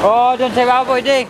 Oo, doon sa iba pwede.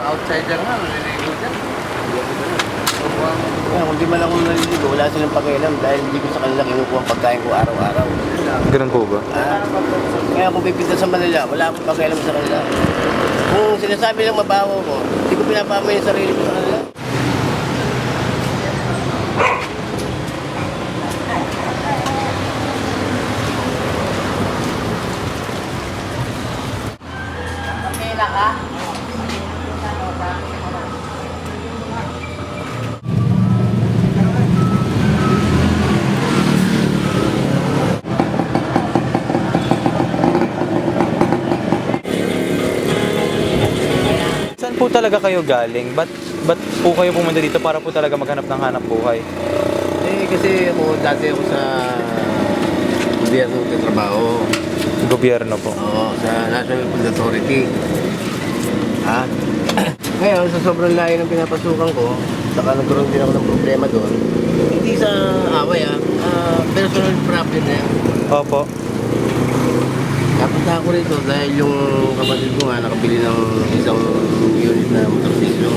Outsider nga, naliligo dyan. Kaya kung di man ako naliligo, wala silang pakialam dahil hindi ko sa kanila kinukuha ang pagkain ko araw-araw. Ganun po ba? Kaya kung pipinta sa Manila, wala akong pakialam sa kanila. Kung sinasabi lang mabaho ko, hindi ko pinapamay yung sarili ko sa kanila. Saan po talaga kayo galing? Ba't po kayo pumunta dito para po talaga maghanap ng hanap buhay? Kasi dati ako sa gobyerno ng trabaho. Gobyerno po. Oo, sa National Food Authority. Ngayon, sa sobrang layo ng pinapasukan ko, saka nagkaroon din ako ng problema doon. Hindi sa away personal problem na yan. Opo. Napunta ako rito dahil yung kapatid ko nga nakabili ng isang unit na motorsiklo.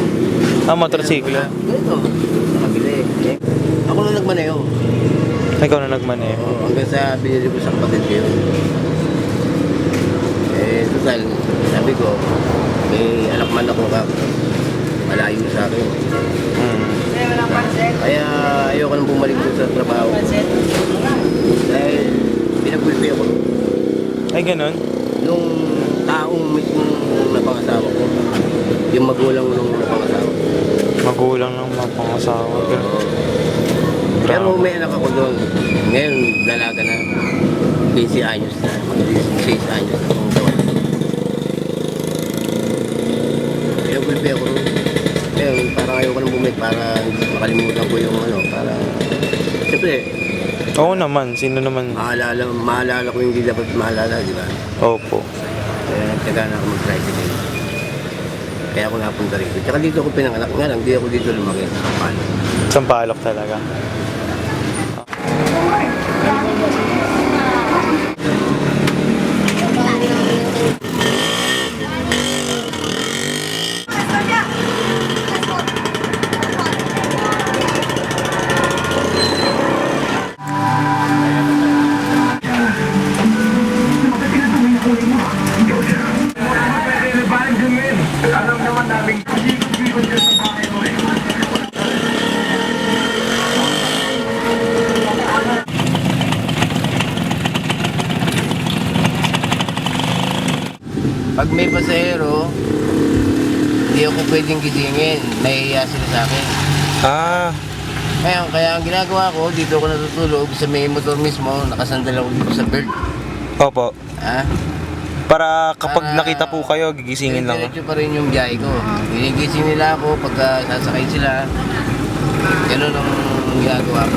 Motorsiklo? Ito, nakabili. Ako na nagmaneho. Ikaw na nagmaneho. Hanggang sa binili ko sa kapatid ko yun. Total, sabi ko, may anak man ako malayo sa akin. Kaya ayoko nang bumalik ko sa trabaho. Dahil pinagulpi ako. Ay, ganun? Nung taong mismo napangasawa ko. Yung magulang nung napangasawa ko. Magulang ng mapangasawa. Pero may anak ako doon. Ngayon, dalaga na. 15 anyos na. 16 anyos na kung tawag. Pinagulpi ako rin. Ngayon, parang ayoko nang bumalik para makalimutan ko yung para... Siyempre, Oo naman, sino naman? maalala ko yung hindi dapat maalala, di ba? Opo. Kaya nagtaga na ako mag-tricycle. Kaya ako napunta rito. Tsaka dito ako pinanganak. Nga lang, di ako dito lumaki sa Sampaloc. Sampaloc talaga. Alam naman namin, ikot-ikot dyan sa bahay mo eh. Pag may pasahero, hindi ako pwedeng gisingin. Nahihiya sila sa akin. Kaya ang ginagawa ko, dito ako natutulog sa may motor mismo, nakasandal ako dito sa belt. Opo. Para kapag Para nakita po kayo, gigisingin lang. Diretso pa rin yung biyahe ko. Ginigising nila ako pagka sasakay sila. Ganun ang ginagawa ko.